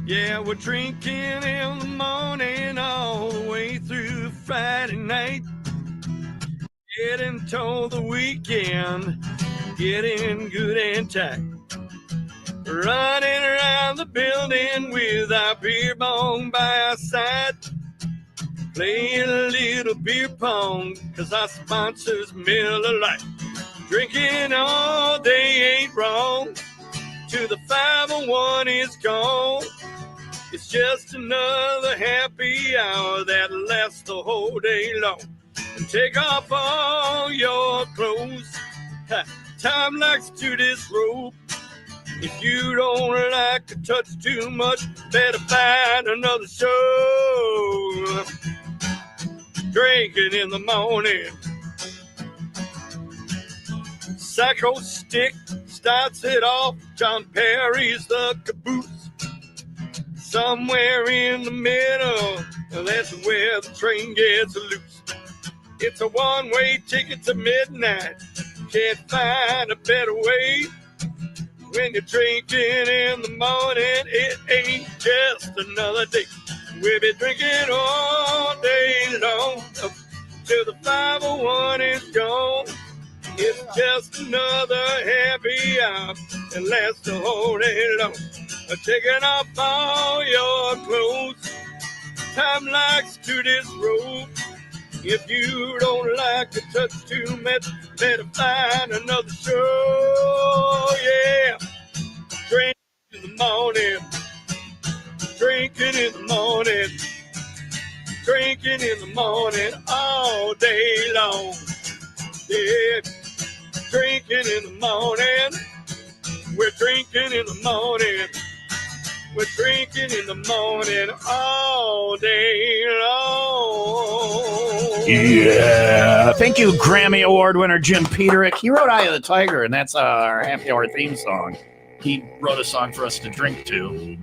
Yeah, we're drinking in the morning all the way through Friday night. Getting toward the weekend, getting good and tight. Running around the building with our beer bong by our side. Playing a little beer pong, cause our sponsor's Miller Lite. Drinking all day ain't wrong, till the 501 is gone. It's just another happy hour that lasts the whole day long. And take off all your clothes, time likes to disrobe. If you don't like to touch too much, better find another show. Drinking in the morning. Psycho Stick starts it off. John Perry's the caboose. Somewhere in the middle, that's where the train gets loose. It's a one-way ticket to midnight. Can't find a better way. When you're drinking in the morning, it ain't just another day. We'll be drinking all day long till the 501 is gone. It's just another happy hour that lasts the whole day long. Taking off all your clothes, time likes to disrobe. If you don't like to touch too much, better find another show. Yeah, drink in the morning, drinking in the morning, drinking in the morning all day long. Yeah, drinking in the morning, we're drinking in the morning. We're drinking in the morning all day long. Yeah. Thank you, Grammy Award winner Jim Peterick. He wrote Eye of the Tiger, and that's our happy hour theme song. He wrote a song for us to drink to.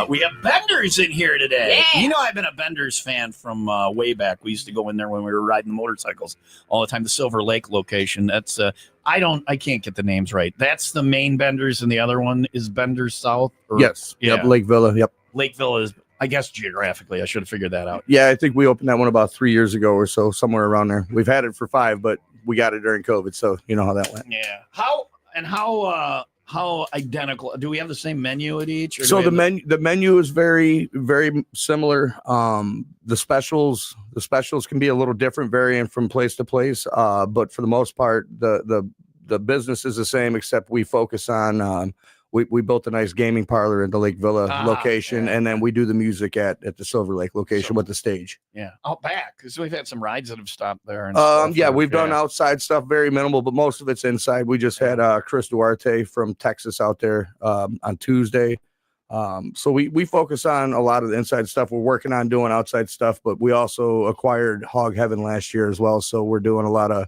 We have Benders in here today. Yeah. You know, I've been a Benders fan from way back. We used to go in there when we were riding the motorcycles all the time. The Silver Lake location. That's I can't get the names right. That's the main Benders, and the other one is Benders South. Yes. Yeah. Yep. Lake Villa. Yep. Lake Villa is, I guess, geographically. I should have figured that out. Yeah, I think we opened that one about 3 years ago or so, somewhere around there. We've had it for 5, but we got it during COVID, so you know how that went. Yeah. How identical? Do we have the same menu at each? So the menu is very, very similar. The specials can be a little different, varying from place to place. But for the most part, the business is the same, except we focus on we built a nice gaming parlor in the Lake Villa location, and then we do the music at the Silver Lake location with the stage. Yeah, out back, because we've had some rides that have stopped there. And we've done outside stuff, very minimal, but most of it's inside. We just had Chris Duarte from Texas out there on Tuesday. So we focus on a lot of the inside stuff. We're working on doing outside stuff, but we also acquired Hog Heaven last year as well. So we're doing a lot of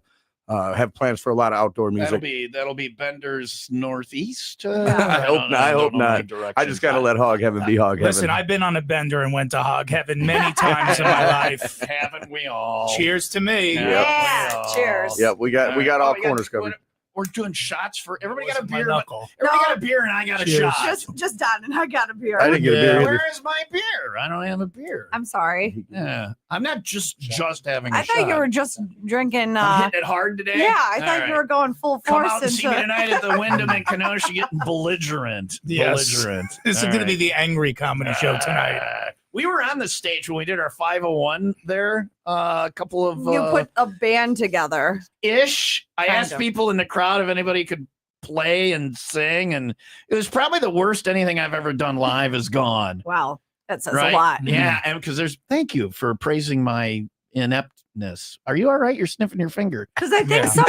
have plans for a lot of outdoor music. That'll be Bender's Northeast. I hope not. I just got to let Hog Heaven be Hog Heaven. Listen, I've been on a bender and went to Hog Heaven many times in my life. Haven't we all? Cheers to me. Yeah, cheers. Yeah, we got all corners covered. We're doing shots for everybody. Got a beer. Knuckle. Everybody got a beer, and I got a shot. Just Don and I got a beer. I didn't get a beer either. Where is my beer? I don't have a beer. I'm sorry. Yeah, I'm not just having. I thought you were just drinking. I'm hitting it hard today. Yeah, I thought you were going full force. Come out and see me tonight at the Wyndham in Kenosha, getting belligerent. Yes. Belligerent. This is going to be the angry comedy show tonight. We were on the stage when we did our 501 there. A couple of you put a band together. Ish. I asked people in the crowd if anybody could play and sing, and it was probably the worst anything I've ever done live is gone. Wow, that says a lot. Yeah, and because thank you for praising my ineptness. Are you all right? You're sniffing your finger. Because I think some.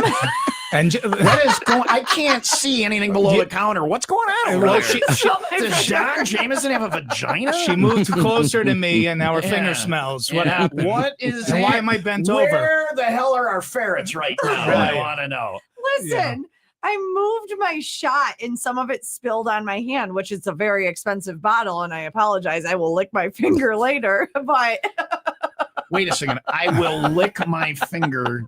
And what is going? I can't see anything below the counter. What's going on over there? Does John Jameson have a vagina? She moved closer to me, and now her finger smells. What happened? What is? And why am I bent over? Where the hell are our ferrets right now? I want to know. Listen, I moved my shot, and some of it spilled on my hand, which is a very expensive bottle. And I apologize. I will lick my finger later, but. Wait a second. I will lick my finger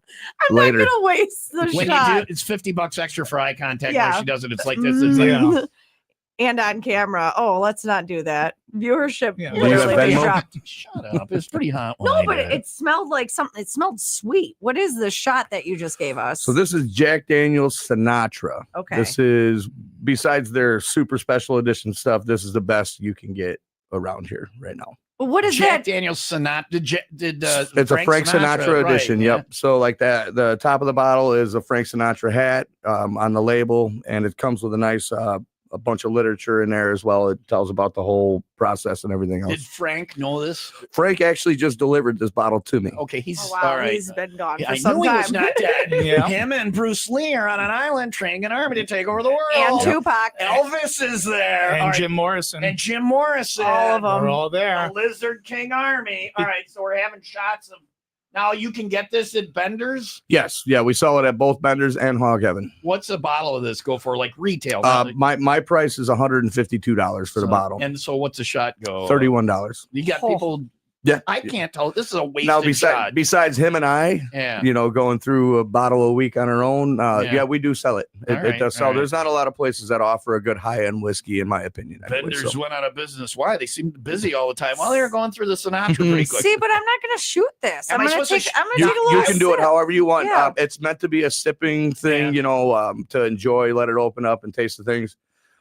later. I'm not gonna waste the when shot. You do, it's $50 extra for eye contact. Yeah. When she does it, it's like this. It's like, and on camera. Oh, let's not do that. Viewership Yeah. Do you have literally Venmo? dropped. Shut up. It's pretty hot. when No, I but did it smelled like something. It smelled sweet. What is the shot that you just gave us? So this is Jack Daniel's Sinatra. Okay. This is, besides their super special edition stuff, this is the best you can get around here right now. What is Jack that? Daniel's Sinatra. It's a Frank Sinatra right, edition. yeah. Yep. So like that, the top of the bottle is a Frank Sinatra hat on the label, and it comes with a nice a bunch of literature in there as well. It tells about the whole process and everything else. Did Frank know this? Frank actually just delivered this bottle to me. Okay, he's Oh, wow, all right. he's been gone Yeah, for I some knew time. he was not dead. Yeah. Him and Bruce Lee are on an island training an army to take over the world. And Tupac. Elvis is there. And All right. Jim Morrison. And Jim Morrison. All of them. We're all there. The Lizard King Army. All right, so we're having shots of. Now you can get this at Bender's. Yes, yeah, we sell it at both Bender's and Hog Heaven. What's a bottle of this go for? Like retail? not like- My price is $152 for the so- bottle. And so what's a shot go? $31. You got Oh. people. Yeah. I can't tell. This is a wasted Now shot. besides him and I, Yeah. going through a bottle a week on our own, Yeah. we do sell it. It, All right, it does sell. all right. There's not a lot of places that offer a good high-end whiskey, in my opinion. anyway, Vendors so. went out of business. Why? They seemed busy all the time. Well, they were going through the Sinatra pretty quick. See, but I'm not going to shoot this. Am I I'm going supposed to to take. I'm going to You, take a little you can do it sip. however you want. Yeah. It's meant to be a sipping thing, to enjoy, let it open up and taste the things.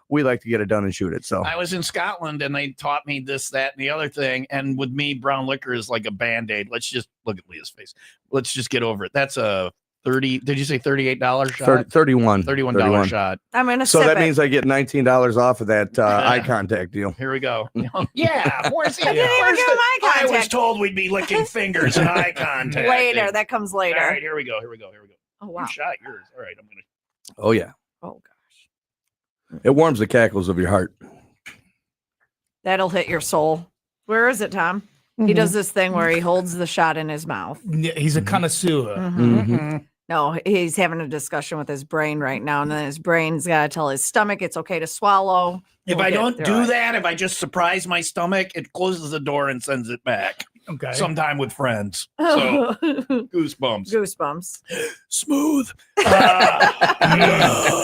We like to get it done and shoot it. So I was in Scotland and they taught me this, that, and the other thing. And with me, brown liquor is like a band-aid. Let's just look at Leah's face. Let's just get over it. That's a 30. Did you say $38 shot? 31. $31 shot. I'm going to So sip that it. means I get $19 off of that eye contact deal. Here we go. Yeah. Where's the, I didn't even where's give the- him eye I was contact. told we'd be licking fingers and eye contact. Later. That comes later. All right, here we go. Oh, You wow. shot yours. All right, I'm gonna. Oh yeah, Oh, gosh. it warms the cackles of your heart. That'll hit your soul. Where is it, Tom? He does this thing where he holds the shot in his mouth. Yeah, he's a connoisseur. Mhm. No, he's having a discussion with his brain right now, and then his brain's got to tell his stomach it's okay to swallow. If We'll I get don't through do it. that, if I just surprise my stomach, it closes the door and sends it back. Okay. Sometime with friends. So goosebumps. Goosebumps. Smooth.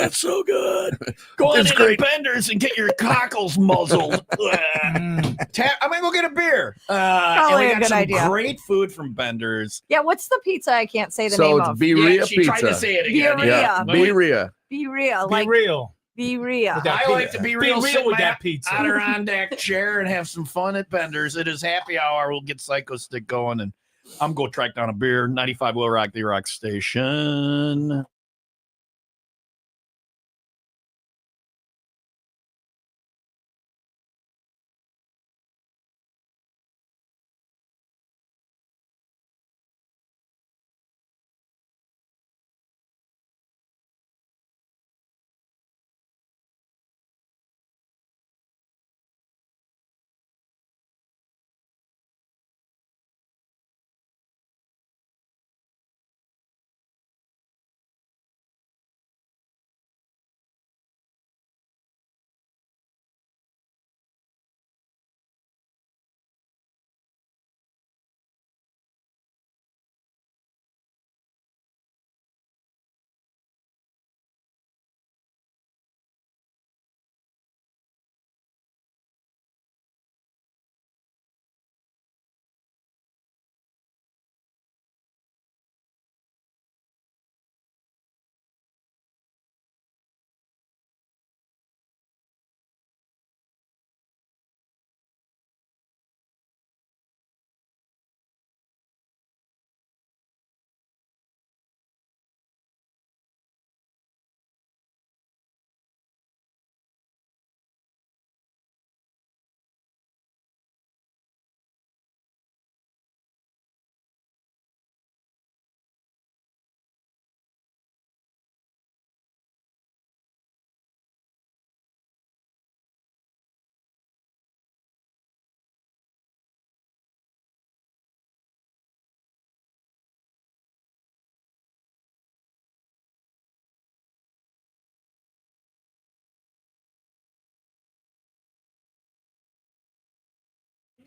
It's so good. Go on It's into great. Bender's and get your cockles muzzled. I'm gonna go get a beer. And Probably we a got good some idea. great food from Bender's. Yeah, what's the pizza I can't say the So name it's of? Birria she tried to pizza. say it again. Birria. Yeah, But we- Birria. Be real. Be Like real. be real. With that I like pizza. to be Be real, real sit with my that pizza. Adirondack chair and have some fun at Bender's. It is happy hour. We'll get Psycho Stick going, and I'm going to track down a beer. 95 Will Rock, the Rock Station.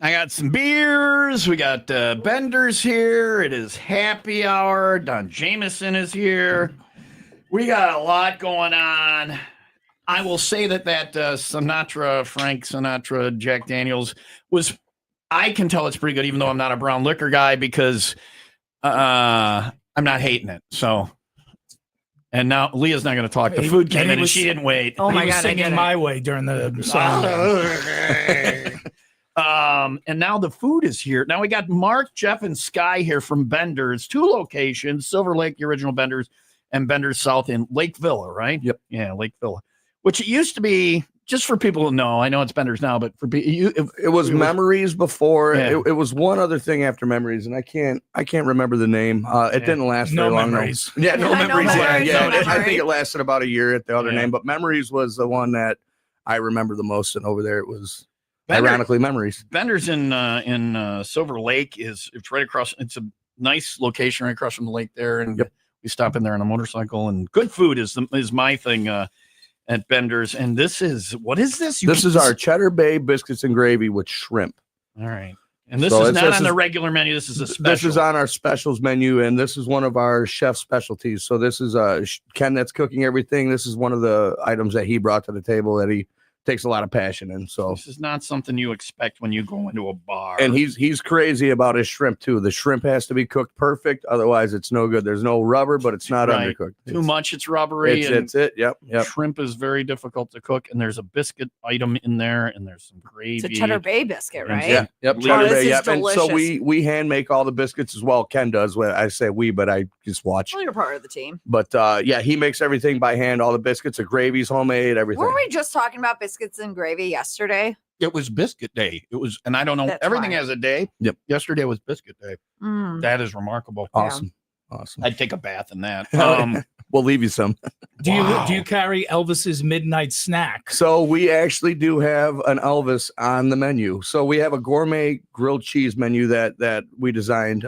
I got some beers. We got Bender's here. It is happy hour. Don Jameson is here. We got a lot going on. I will say that Frank Sinatra, Jack Daniels was. I can tell it's pretty good, even though I'm not a brown liquor guy, because I'm not hating it. So, and now Leah's not going to talk. The food came in and she didn't wait. Oh my He was God, I singing did My Way during the song. And now the food is here. Now we got Mark, Jeff, and Sky here from Bender's. 2 locations: Silver Lake, the original Bender's, and Bender's South in Lake Villa, right? Yep. Yeah, Lake Villa, which it used to be. Just for people to know, I know it's Bender's now, but for it was Memories before. Yeah. It was one other thing after Memories, and I can't remember the name. It didn't last No very long. Memories. Yeah, no I know memories. Memories, Yeah, no I think Memories. it lasted about a year at the other Yeah. name, but Memories was the one that I remember the most. And over there, it was Bender- ironically Memories. Bender's in Silver Lake. It's right across. It's a nice location right across from the lake there, and we stop in there on a motorcycle. And good food is my thing at Bender's. And this is what is this? This is our Cheddar Bay biscuits and gravy with shrimp. All right. And this So is it's- not this on the is- regular menu. This is a special. This is on our specials menu, and this is one of our chef specialties. So this is Ken that's cooking everything. This is one of the items that he brought to the table that he takes a lot of passion in. So This is not something you expect when you go into a bar. and he's crazy about his shrimp too. The shrimp has to be cooked perfect, otherwise it's no good. There's no rubber, but it's not Right. undercooked. Too much, it's rubbery. It's it. Yep. Shrimp is very difficult to cook, and there's a biscuit item in there, and there's some gravy. It's a Cheddar Bay biscuit, right? Yeah. Yep. Oh, Cheddar this Bay, is yep. And so delicious. we hand make all the biscuits as well. Ken does. Well, I say we, but I just watch. Well, you're part of the team. But yeah, he makes everything by hand. All the biscuits, the gravy's homemade, everything. Weren't we just talking about biscuits and gravy yesterday? It was biscuit day. It was, and I don't know. That's Everything why. has a day. Yep. Yesterday was biscuit day. Mm. That is remarkable. Awesome. I'd take a bath in that. We'll leave you some. Do Wow. you carry Elvis's midnight snack? So we actually do have an Elvis on the menu. So we have a gourmet grilled cheese menu that we designed.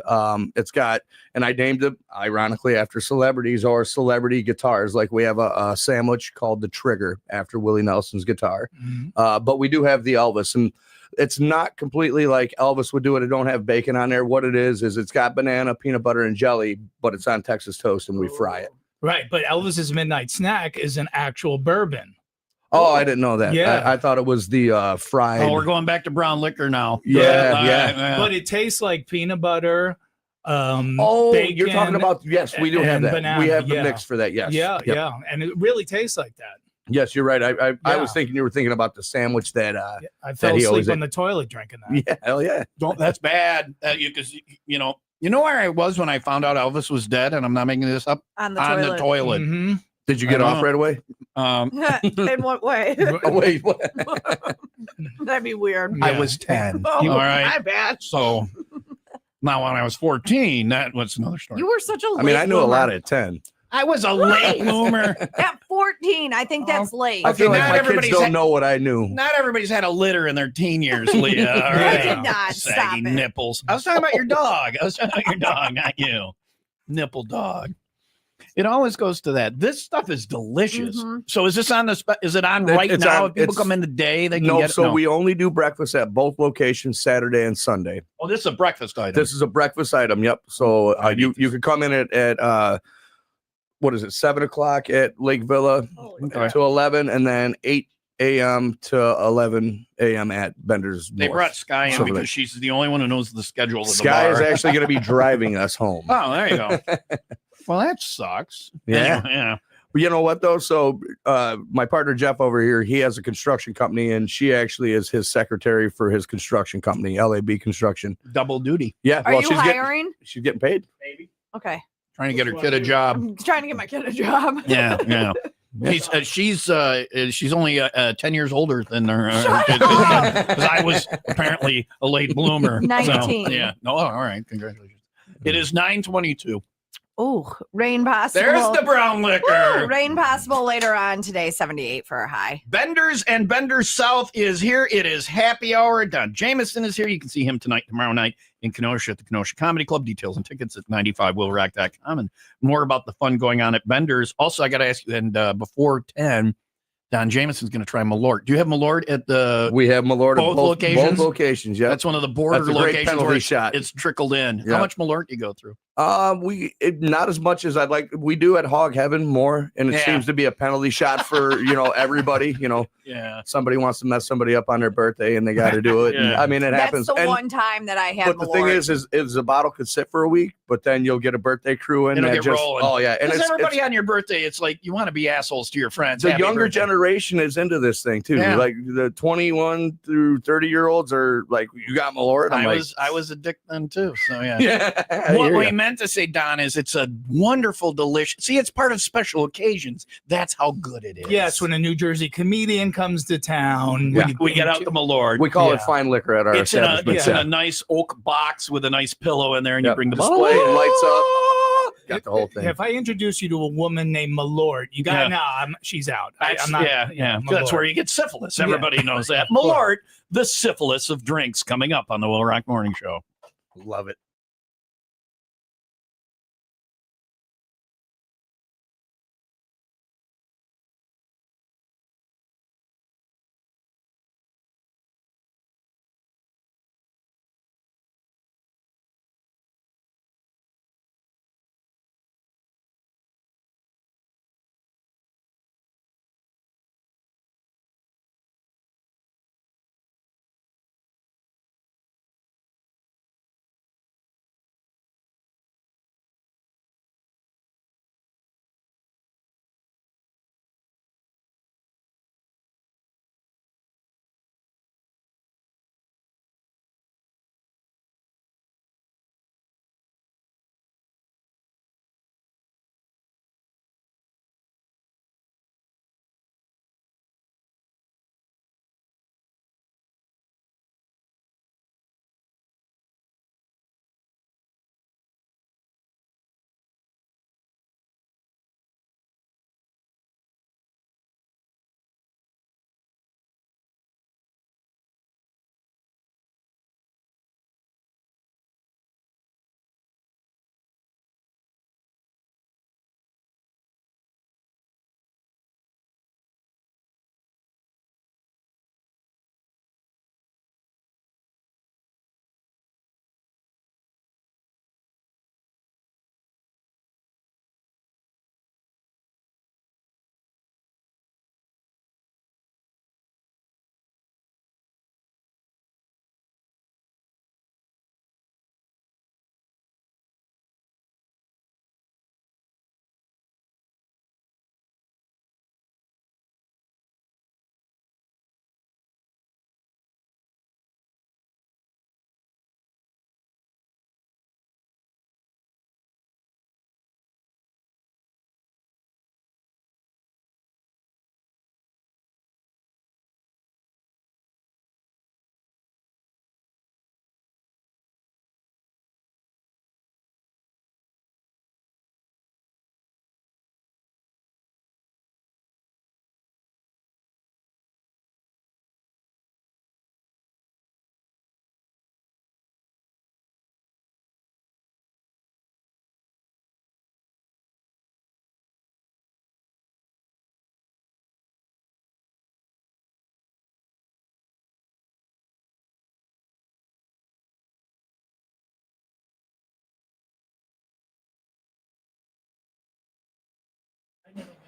It's got, and I named it ironically after celebrities or celebrity guitars. Like we have a sandwich called the Trigger after Willie Nelson's guitar. But we do have the Elvis, and it's not completely like Elvis would do it. I don't have bacon on there. What it is it's got banana, peanut butter, and jelly, but it's on Texas toast, and we fry it. Right, but Elvis's midnight snack is an actual bourbon. Oh, I didn't know that. Yeah. I thought it was the fried. Oh, we're going back to brown liquor now. Yeah. But it tastes like peanut butter. You're talking bacon, about, yes, we do have and that. banana, We have the yeah. mix for that. Yes. Yeah, Yep. yeah, and it really tastes like that. Yes, you're right. I Yeah. was thinking you were thinking about the sandwich that. I fell he always asleep on the toilet drinking that. Yeah, hell yeah. Don't. That's bad. Because you know where I was when I found out Elvis was dead, and I'm not making this up. On the On toilet. the toilet. Mhm. Did you get I off know. right away? In what way? Oh wait, what? That'd be weird. I Yeah. was 10. Oh, All right. my bad. So now when I was 14, that was another story. You were such a I mean, late I knew a bloomer. lot at 10. I was a late bloomer. At 14, I think that's late. I feel Okay, like not my kids everybody's don't had- know what I knew. Not everybody's had a litter in their teen years, Leah. All I right. did not. Stop Saggy it. nipples. I was talking about your dog. I was talking about your dog, not you. Nipple dog. It always goes to that. This stuff is delicious. Mhm. So is this on the? Is it on It- right it's now? on- If people it's- come in the day, they can No, get it. so No. we only do breakfast at both locations, Saturday and Sunday. Oh, this is a breakfast item. This is a breakfast item. Yep. So I need you could come in at what is it, 7:00 at Lake Villa Okay. to 11, and then 8 a.m. to 11 a.m. at Bender's. They North. brought Sky in Silver because Lake. she's the only one who knows the schedule of the Sky is bar. actually going to be driving us home. Oh, there you go. Well, that sucks. Yeah. Anyway, yeah. But you know what though? So my partner Jeff over here, he has a construction company, and she actually is his secretary for his construction company, LAB Construction. Double duty. Yeah. Are you she's hiring? she's getting paid. Okay. Trying to get her kid a job. I'm trying to get my kid a job. Yeah, yeah. She's only 10 years older than her. Shut kid. up. 'Cause I was apparently a late bloomer. So, 19. yeah. No, all right. Congratulations. It is 9:22. Oh, rain possible. There's the brown liquor. Woo, rain possible later on today, 78 for a high. Bender's and Bender's South is here. It is happy hour. Don Jameson is here. You can see him tonight, tomorrow night in Kenosha at the Kenosha Comedy Club. Details and tickets at 95willrock.com, and more about the fun going on at Bender's. Also, I got to ask you, and before 10, Don Jameson's going to try Malort. Do you have Malort at the? We have Malort at Both locations? Both locations. Yeah. That's one of the border That's a great locations penalty where shot. it's trickled in. Yeah. How much Malort do you go through? Not as much as I'd like. We do at Hog Heaven more, and it seems to be a penalty shot for everybody. Somebody wants to mess somebody up on their birthday, and they got to do it. And, I mean, it happens. That's the one time that I had. But the thing is the bottle could sit for a week, but then you'll get a birthday crew in. It'll get rolling. Oh yeah, and it's everybody on your birthday. It's like you want to be assholes to your friends. The younger generation is into this thing too. Yeah. Like the 21 through 30-year-olds are like, you got my Lord. I was a dick then too. So yeah. Yeah. What we meant to say, Don, is it's a wonderful, delicious. See, it's part of special occasions. That's how good it is. Yes, when a New Jersey comedian comes to town, we get out the Malort. We call it fine liquor at our establishment. It's in a nice oak box with a nice pillow in there, and you bring the display and lights up. Got the whole thing. If I introduce you to a woman named Malort, you got she's out. I'm not. Yeah. That's where you get syphilis. Everybody knows that. Malort, the syphilis of drinks, coming up on the WIIL Rock Morning Show. Love it.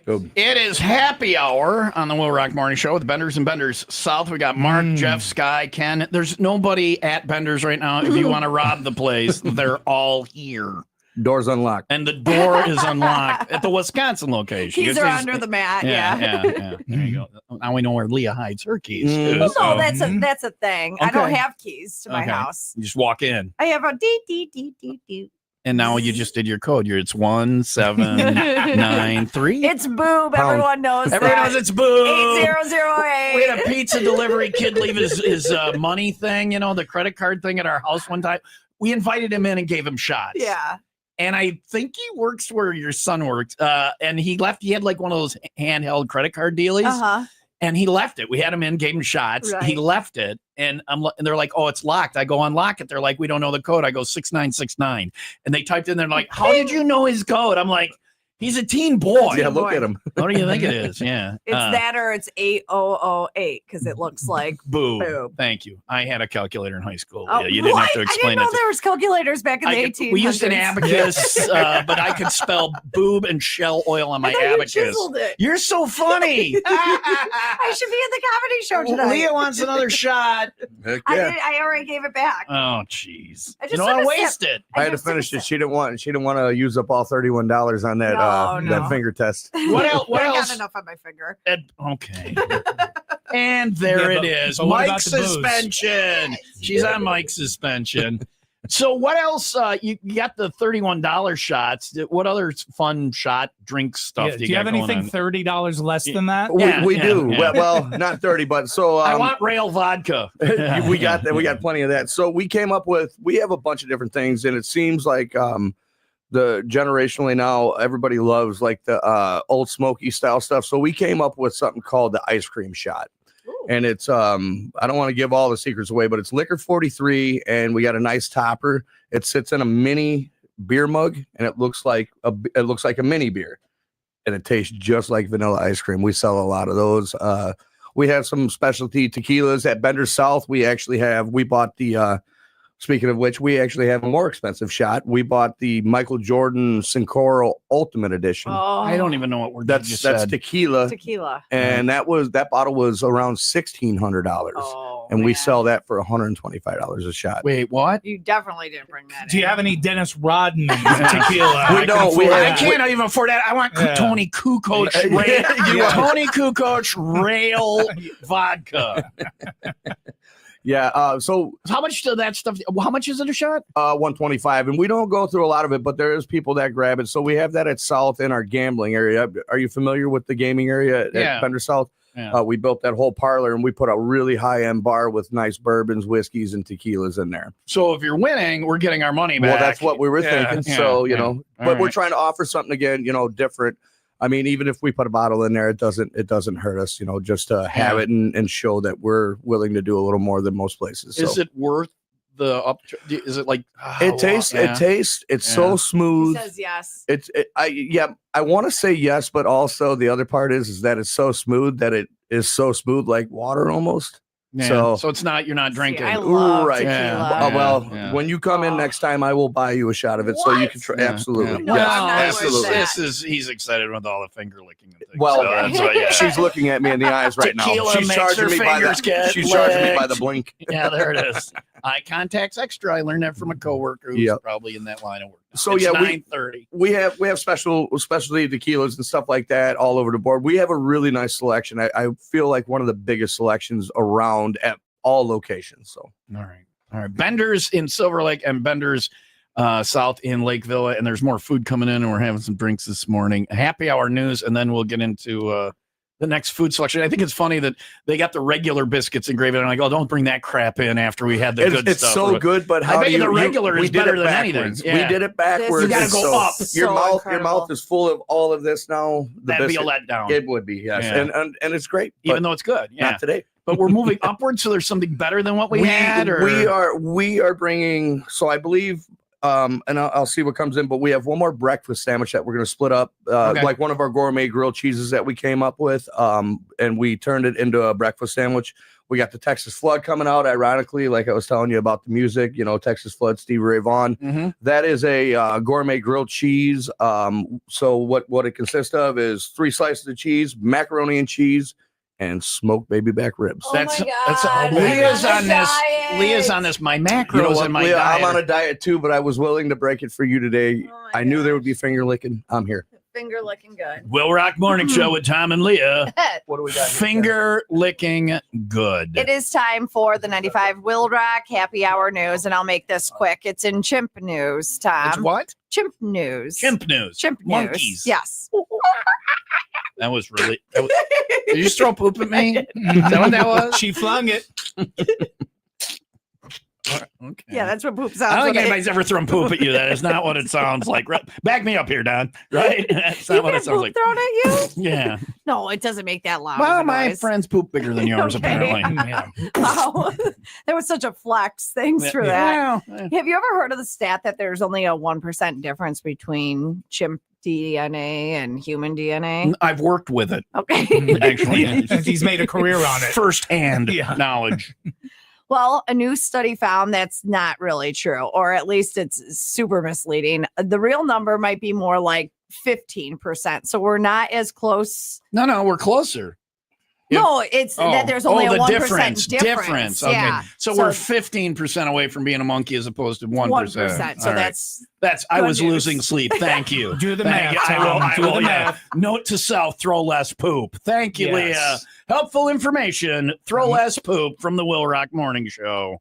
It is happy hour on the WIIL Rock Morning Show with Benders and Benders South. We got Mark, Jeff, Sky, Ken. There's nobody at Benders right now. If you want to rob the place, they're all here. Door's unlocked. And the door is unlocked at the Wisconsin location. Keys are under the mat. Yeah. There you go. Now we know where Leah hides her keys. Well, no, that's a thing. I don't have keys to my house. You just walk in. I have a dee. And now you just did your code. It's 1793. It's boob. Everyone knows. Everyone knows it's boob. 8008. We had a pizza delivery kid leave his money thing, the credit card thing at our house one time. We invited him in and gave him shots. Yeah. And I think he works where your son worked. And he left. He had like one of those handheld credit card dealies. Uh-huh. And he left it. We had him in, gave him shots. Right. He left it. And they're like, oh, it's locked. I go unlock it. They're like, we don't know the code. I go 6969. And they typed in there like, how did you know his code? I'm like, He's a teen boy. Yeah, look at him. What do you think it is? Yeah. It's that or it's 8008 because it looks like boob. boob. Thank you. I had a calculator in high school. Oh, Yeah, you didn't have to what? explain I didn't know it. there was calculators back in the 1800s. We used an abacus, but I could spell boob and shell oil on my I thought abacus. You chiseled it. You're so funny. I should be at the comedy show tonight. Leah wants another shot. Heck I, yeah. did, I already gave it back. Oh, jeez. I just You don't took want to a sip. waste it. I had to just took a finish it. sip. She didn't want to use up all $31 on that No. that finger test. What else? What I else? got enough on my finger. Okay. And there Yeah, it is. but what about Mike's the booze? suspension. She's on Mike's suspension. So what else? You got the $31 shots. What other fun shot drink stuff Do you have got going anything on? $30 less than that? Yeah, we do. yeah. Well, not 30, but so I want rail vodka. we got that. We got plenty of that. So we came up with. We have a bunch of different things, and it seems like the generationally now everybody loves like the old smoky style stuff. So we came up with something called the ice cream shot. And it's I don't want to give all the secrets away, but it's liquor 43, and we got a nice topper. It sits in a mini beer mug, and it looks like a mini beer, and it tastes just like vanilla ice cream. We sell a lot of those. We have some specialty tequilas at Bender South. We bought the speaking of which, we actually have a more expensive shot. We bought the Michael Jordan Sincoro Ultimate Edition. Oh, I don't even know what word That's tequila. tequila. And that bottle was around $1,600. Oh, And we man. sell that for $125 a shot. Wait, what? You definitely didn't bring that. Do you in. have any Dennis Rodman tequila? We I can don't. afford We I have- that. can't even afford that. I want Tony Kukoc. Tony Kukoc rail vodka. Yeah. So How much do that stuff? How much is it a shot? 125, and we don't go through a lot of it, but there is people that grab it. So we have that at South in our gambling area. Are you familiar with the gaming area Yeah. at Bender South? Yeah. We built that whole parlor, and we put a really high-end bar with nice bourbons, whiskeys, and tequilas in there. So if you're winning, we're getting our money back. Well, that's what we were Yeah, thinking. yeah, So, yeah. but All we're right. trying to offer something again, different. I mean, even if we put a bottle in there, it doesn't hurt us, just to have it and show that we're willing to do a little more than most places. Is So it worth the up? Is it like it tastes, it's Yeah. so He smooth. says yes. I want to say yes, but also the other part is that it's so smooth that it is so smooth like water almost. So So it's not, you're not drinking. See, I love Right. tequila. Yeah. well, Yeah. when you come in Oh. next time, I will buy you a shot of it so you What? can try. Yeah, Absolutely. No, Yes, I'm not absolutely. with that. He's excited with all the finger licking and things. Well, so that's why, yeah. she's looking at me in the eyes right Tequila now. She's makes charging her me by fingers the. get She's charging me by licked. the blink. Yeah, there it is. Eye contact's extra. I learned that from a coworker who's Yep. probably in that line of work. So, It's yeah, we- 9:30. We have specialty tequilas and stuff like that all over the board. We have a really nice selection. I feel like one of the biggest selections around at all locations. So All right. Bender's in Silver Lake and Bender's South in Lakeville, and there's more food coming in, and we're having some drinks this morning. Happy hour news, and then we'll get into the next food selection. I think it's funny that they got the regular biscuits and gravy, and I'm like, oh, don't bring that crap in after we had the good it's stuff. so good, but how bet do you you the regular we is did better it than anything. backwards. Yeah. We did it backwards. You gotta and go so up. Your So mouth, your incredible. mouth is full of all of this now. The That'd be a biscuit. letdown, It would be, yes, Yeah. and it's great, even but though it's good. Yeah, not today. but we're moving upward, so there's something better than what we had. Or we are bringing. So I believe, and I'll see what comes in. But we have one more breakfast sandwich that we're going to split up, Okay. like one of our gourmet grilled cheeses that we came up with, and we turned it into a breakfast sandwich. We got the Texas Flood coming out. Ironically, like I was telling you about the music, Texas Flood, Stevie Ray Vaughan. Mhm. That is a gourmet grilled cheese. So what it consists of is 3 slices of cheese, macaroni and cheese, and smoked baby back ribs. Oh That's my that's God, Leah's I'm on on a this. diet. Leah's on this. My macros You know what, and my Leah, diet. I'm on a diet too, but I was willing to break it for you today. Oh my I knew there gosh. would be finger licking. I'm here. Finger looking good. Will Rock Morning Show with Tom and Leah. What do we got? Finger licking good. It is time for the 95 WIIL Rock happy hour news, and I'll make this quick. It's in chimp news, Tom. It's what? Chimp news. Chimp news. Chimp news. Monkeys. Yes. That was really. Did you just throw poop at me? Is that what that was? She flung it. Okay. Yeah, that's what poop sounds I don't think like. anybody's ever thrown poop at you. That is not what it sounds like. Back me up here, Don. Right? That's You not what get it sounds poop like. thrown at you? Yeah. No, it doesn't make that loud. of Well, a my noise. friend's poop bigger than yours, Okay. apparently. Yeah. Wow. That was such a flex. Thanks for that. Yeah. Have you ever heard of the stat that there's only a 1% difference between chimp DNA and human DNA? I've worked with it, Okay. actually. He's made a career on it. Firsthand Yeah. knowledge. Well, a new study found that's not really true, or at least it's super misleading. The real number might be more like 15%. So we're not as close. No, we're closer. No, it's that there's only a 1% difference. Okay. Yeah. So we're 15% away from being a monkey as opposed to 1%. 1%. So All right. that's I was good news. losing sleep. Thank you. Do the Thank math. you. Tom. I Do will, the yeah. math. Note to self, throw less poop. Thank you, Yes. Leah. Helpful information. Throw less poop from the Will Rock Morning Show.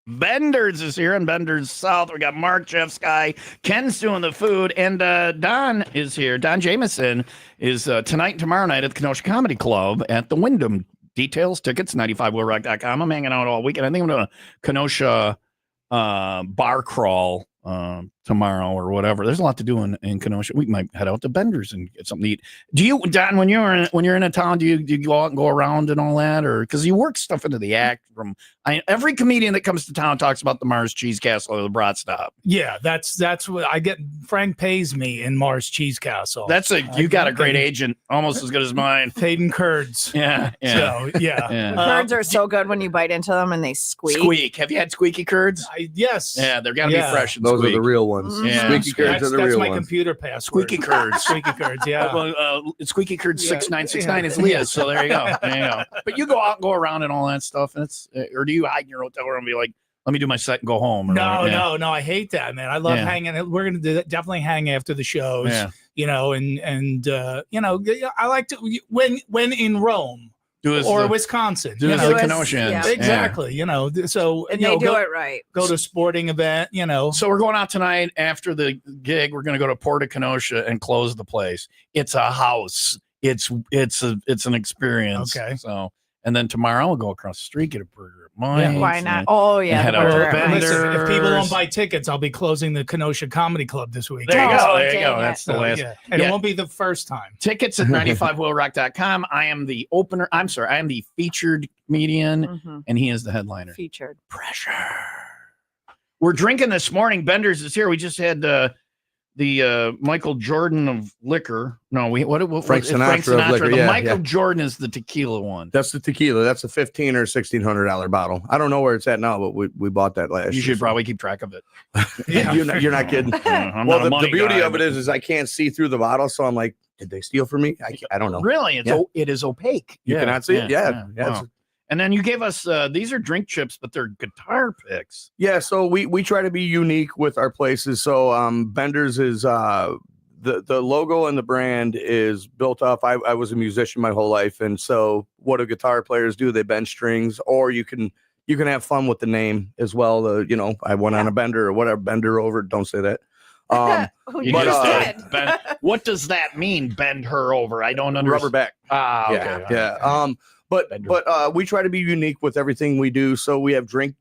Benders is here in Benders South. We got Mark, Jeff, Sky, Ken's doing the food, and Don is here. Don Jameson is tonight and tomorrow night at the Kenosha Comedy Club at the Wyndham. Details, tickets, 95willrock.com. I'm hanging out all weekend. I think I'm doing a Kenosha bar crawl tomorrow or whatever. There's a lot to do in Kenosha. We might head out to Benders and get something to eat. Do you, Don, when you're in a town, do you go out and go around and all that, or because you work stuff into the act? Every comedian that comes to town talks about the Mars Cheese Castle or the Brat Stop. Yeah, that's what I get. Frank pays me in Mars Cheese Castle. You got a great agent, almost as good as mine. Hayden Curds. Yeah. So yeah. Curds are so good when you bite into them and they squeak. Squeak. Have you had squeaky curds? Yes. Yeah, they're gotta be fresh. And Those squeak. are the real ones. Yeah. Squeaky curds are the That's real my ones. computer password. Squeaky curds. Squeaky Curds, yeah. Well, Squeaky Curds Yeah. 6969 is Leah, so there you go. There you go. But you go out and go around and all that stuff, and it's or do you hide in your hotel room and be like, let me do my set and go home? Or No, yeah. no, I hate that, man. I love hanging. We're gonna definitely hang after the shows, Yeah. you know, and I like to when in Rome. or Wisconsin. Do you as know. the US, Kenoshians. yeah. Exactly. You know, so And you they know, do it right. go to a sporting event, you know. So we're going out tonight after the gig. We're going to go to Port of Kenosha and close the place. It's a house. It's an experience. Okay. So, and then tomorrow we'll go across the street, get a burger at Mike's. Why not? Oh yeah, head the out to burger the at Mike's. vendor. Listen, if people don't buy tickets, I'll be closing the Kenosha Comedy Club this week. There you Oh, go. There you dang go. it. That's the So, last. yeah. And Yeah. it won't be the first time. Tickets at 95willrock.com. I am the opener. I'm sorry. I am the featured comedian, Mhm. and he is the headliner. Featured. Pressure. We're drinking this morning. Bender's is here. We just had the Michael Jordan of liquor. No, what Frank Sinatra of liquor, The yeah, Michael yeah. Jordan is the tequila one. That's the tequila. That's a $1,500 or $1,600 bottle. I don't know where it's at now, but we bought that last You year. should probably keep track of it. Yeah. You're not kidding. I'm Well, not a the money beauty guy, of it but- is I can't see through the bottle, so I'm like, did they steal from me? I don't know. Really, it is opaque. You cannot see it. Yeah. Wow. And then you gave us these are drink chips, but they're guitar picks. Yeah, so we try to be unique with our places. So Bender's is the logo and the brand is built off. I was a musician my whole life, and so what do guitar players do? They bend strings, or you can have fun with the name as well. I went on a bender or whatever, bender over. Don't say that. You But, just uh, did. What does that mean? Bend her over? I don't understand. Rubber back. Ah, okay. Yeah. But we try to be unique with everything we do. So we have drink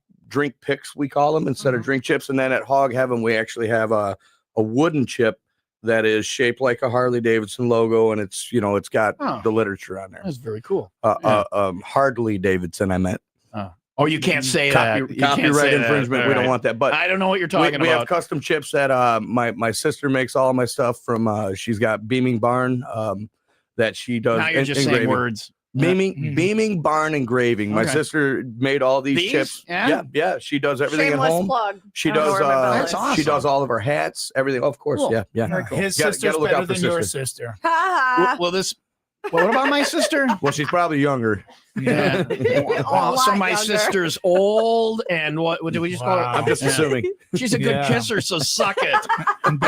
picks, we call them, instead of drink chips. And then at Hog Heaven, we actually have a wooden chip that is shaped like a Harley Davidson logo, and it's got the literature on there. That's very cool. Harley Davidson, I meant. Oh, you can't say that. You can't Copyright say that. infringement. All We don't right. want that. But I don't know what you're talking we about. have custom chips that my sister makes all my stuff from. She's got Beaming Barn that she does. Now you're just saying engraving. words. Beaming Barn engraving. My Okay. sister made all these These? chips. Yeah? Yeah. She does everything Shameless at home. plug. She I don't know does. where my bell That's is. awesome. She does all of our hats, everything. Of course, Cool. yeah. Very cool. His Gotta sister's look better out for than your sister. sister. Ha What about my sister? Well, she's probably younger. Yeah. A Well, so lot my younger. sister's old, and what do we just call her? Wow. I'm just assuming. She's a good Yeah. kisser, so suck it. Bend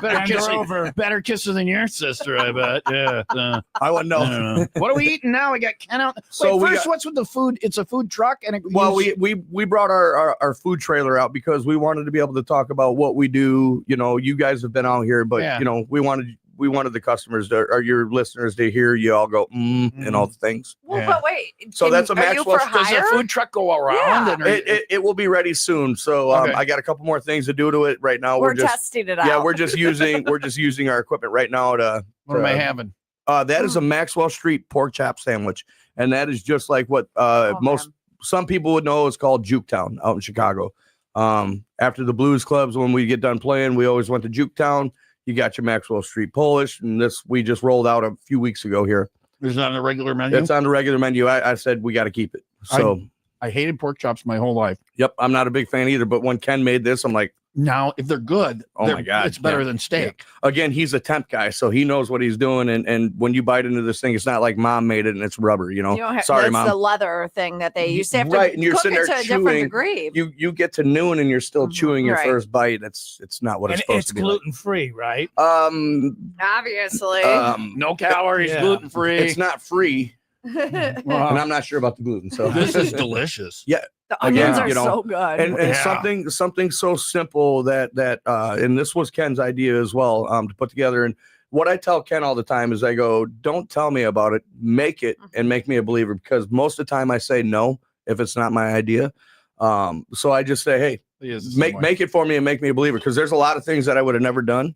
Better kiss her her over. Better kisser than your sister, I bet. Yeah. I wouldn't know. I don't know. What are we eating now? We got Ken out. So Wait, we first, got- what's with the food? It's a food truck, and Well, we brought our food trailer out because we wanted to be able to talk about what we do. You guys have been out here, but Yeah. we wanted the customers or your listeners to hear you all go and all the things. Well, Yeah. but wait. So that's a are you Maxwell- for does the hire? food truck go around? Yeah. And are- It will be ready soon. So Okay. I got a couple more things to do to it right now. We're just testing it out. yeah, we're just using our equipment right now to. what am I having? That is a Maxwell Street pork chop sandwich, and that is just like what man. some people would know is called Juketown out in Chicago. After the blues clubs, when we get done playing, we always went to Juketown. You got your Maxwell Street Polish, and this we just rolled out a few weeks ago here. Is that on the regular menu? It's on the regular menu. I said we got to keep it. So I hated pork chops my whole life. yep, I'm not a big fan either. But when Ken made this, I'm like, Now, if they're good, Oh my God, it's better yeah. than steak. again, he's a temp guy, so he knows what he's doing. And when you bite into this thing, it's not like mom made it and it's rubber. You don't have, Sorry, that's mom. the leather thing that they used to have to Right, and you're cook sitting it there to a different chewing. degree. You get to noon and you're still Mhm, chewing your right. first bite. It's not what And it's supposed it's to be. gluten free, right? Obviously. No calories, Yeah. gluten free. It's not free, the and I'm not sure about the gluten. So This is delicious. onions again, are so good. and Yeah. something so simple that and this was Ken's idea as well to put together. And what I tell Ken all the time is I go, don't tell me about it, make it and make me a believer, because most of the time I say no if it's not my idea. So I just say, hey, make it for me and make me a believer, because there's a lot of things that I would have never done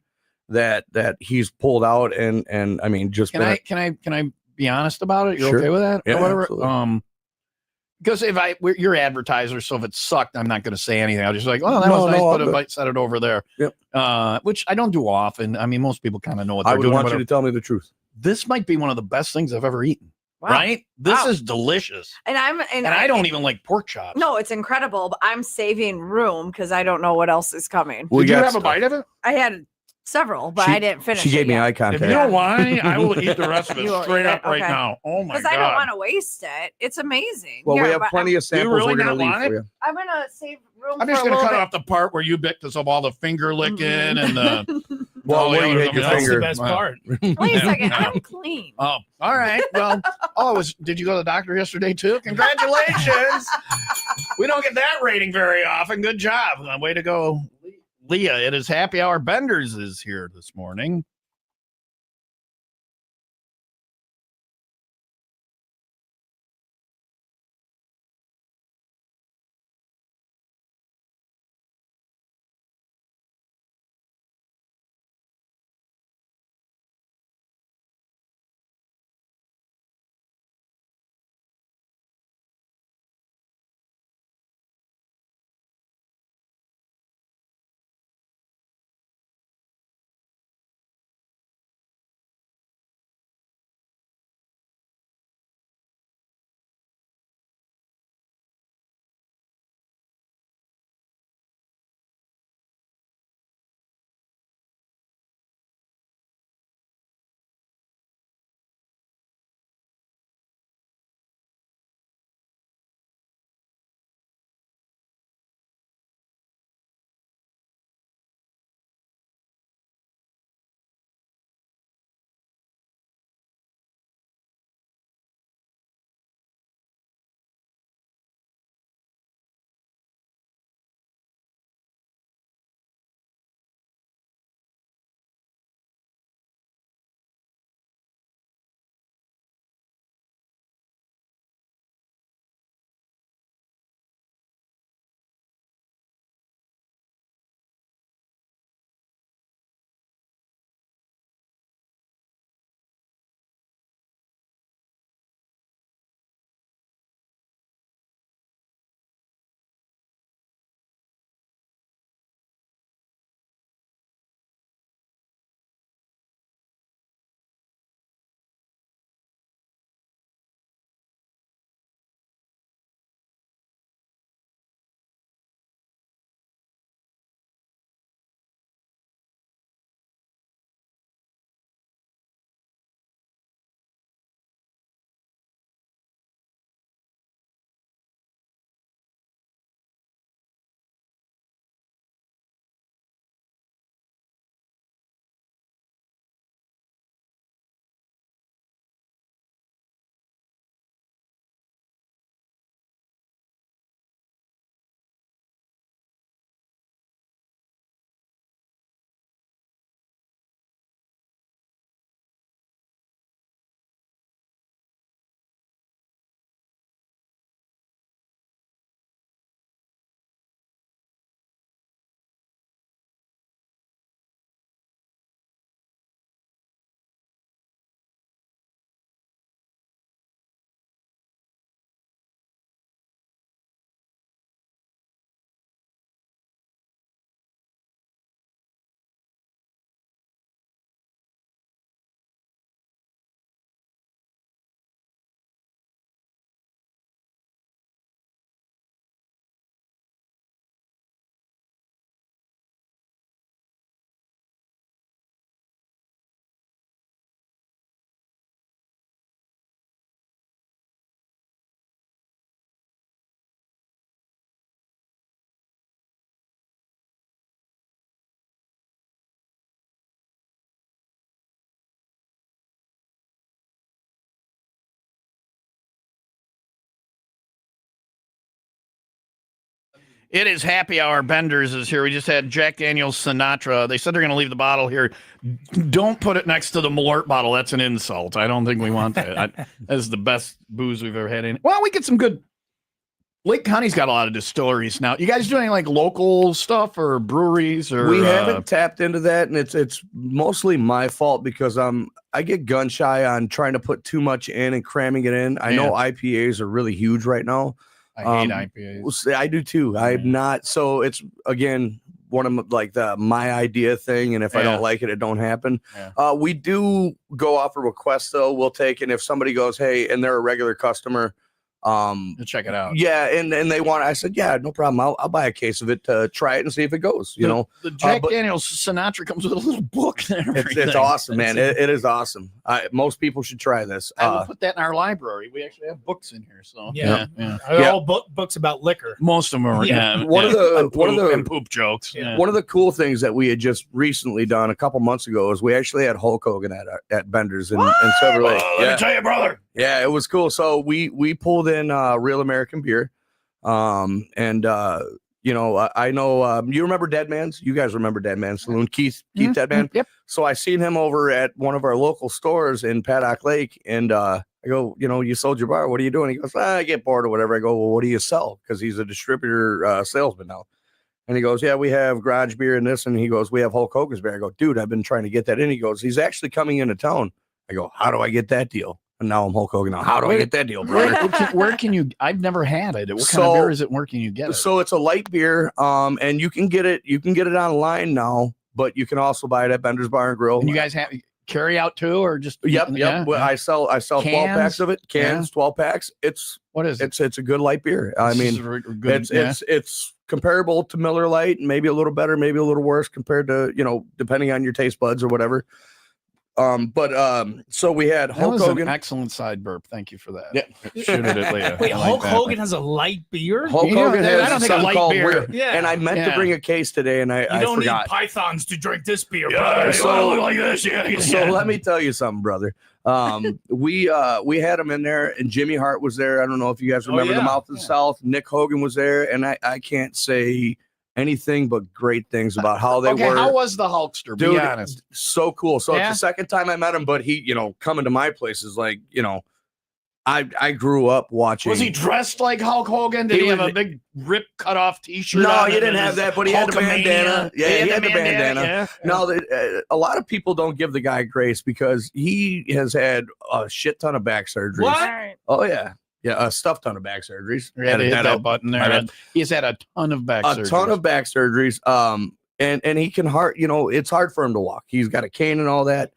that he's pulled out and I mean just Can I be honest about it? You're Sure. okay with that? Yeah, Or whatever. absolutely. Because if you're advertiser, so if it sucked, I'm not going to say anything. I'll just like, oh, that No, was nice, no, but I'm if I set it over there. Yep. Which I don't do often. I mean, most people kind of know what I they're would doing. want whatever. you to tell me the truth. This might be one of the best things I've ever eaten. Wow. Right? This Wow. is delicious. And I don't even like pork chops. No, it's incredible, but I'm saving room because I don't know what else is coming. We Did you got have a stuff. bite of it? I had several, but She- I didn't finish. She gave me eye If contact. you don't want any, I will eat the rest of it You will straight eat up it? right Okay. now. Oh my Because god! I don't want to waste it. It's amazing. Well, Here, we have but plenty of samples really we're going to not leave want for it? you. I'm gonna save room I'm for just a going to little cut bit. off the part where you bit because of all the finger licking Mhm. and the Well, where you hit your That's finger. the best part. Wait a second. I'm clean. Oh, all right. Well, did you go to the doctor yesterday too? Congratulations. We don't get that rating very often. Good job. Way to go, Leah. It is Happy Hour. Benders is here this morning. It is Happy Hour. Benders is here. We just had Jack Daniel's Sinatra. They said they're going to leave the bottle here. Don't put it next to the Malort bottle. That's an insult. I don't think we want that. That is the best booze we've ever had. Well, we get some good. Lake County's got a lot of distilleries now. You guys doing like local stuff or breweries or? We haven't tapped into that, and it's mostly my fault because I get gun shy on trying to put too much in and cramming it in. I know IPAs are really huge right now. I hate IPAs. I do too. I'm not. So it's again one of like the my idea thing, and if I don't like it, it don't happen. Yeah. We do go off a request though. We'll take, and if somebody goes, hey, and they're a regular customer, Check it out. Yeah, and they want. I said, yeah, no problem. I'll buy a case of it to try it and see if it goes. You know, the Jack Daniels Sinatra comes with a little book and everything. It's awesome, man. It is awesome. Most people should try this. I will put that in our library. We actually have books in here, so yeah. All books about liquor. Most of them are. One of the poop jokes. Yeah. One of the cool things that we had just recently done a couple months ago is we actually had Hulk Hogan at Bender's in Silver Lake. Let me tell you, brother. Yeah, it was cool. So we pulled in Real American Beer, and you know, I know you remember Dead Man's. You guys remember Dead Man's Saloon, Keith Deadman. Yep. So I seen him over at one of our local stores in Paddock Lake, and I go, you know, you sold your bar. What are you doing? He goes, I get bored or whatever. I go, well, what do you sell? Because he's a distributor salesman now. And he goes, yeah, we have garage beer and this. And he goes, we have Hulk Hogan's beer. I go, dude, I've been trying to get that in. He goes, he's actually coming into town. I go, how do I get that deal? And now I'm Hulk Hogan. Now, how do I get that deal, brother? Where can you? I've never had it. What kind of beer is it? Where can you get it? So it's a light beer, and you can get it. You can get it online now, but you can also buy it at Bender's Bar and Grill. And you guys have carry out too, or just? Yep. Well, I sell cans? 12 packs of it. Cans, 12 packs. What is it? It's a good light beer. I mean, it's comparable to Miller Lite, maybe a little better, maybe a little worse compared to, you know, depending on your taste buds or whatever. So we had Hulk Hogan. An excellent side burp. Thank you for that. Yeah. Shoot it at Leah. Wait, Hulk Hogan has a light beer? Hulk Hogan has I don't think a something light called beer. WIIL. And I meant to bring a case today, and I don't forgot. need pythons to drink this beer, Yeah, brother. so like this. So let me tell you something, brother. We had him in there, and Jimmy Hart was there. I don't know if you guys remember the Mouth of the South. Nick Hogan was there, and I can't say anything but great things about how they were. How was the Hulkster? Be Dude, honest. So cool. So it's the second time I met him, but he, you know, coming to my place is like, you know, I grew up watching. Was he dressed like Hulk Hogan? Did he have a big rip cut off T-shirt? No, he didn't have that, but he had the bandana. Yeah, he had the bandana. Yeah. No, a lot of people don't give the guy grace because he has had a shit ton of back surgeries. What? Oh yeah. Yeah, a stuff ton of back surgeries. Hit that button there. He's had a ton of back surgeries. A ton of back surgeries. And he can you know, it's hard for him to walk. He's got a cane and all that.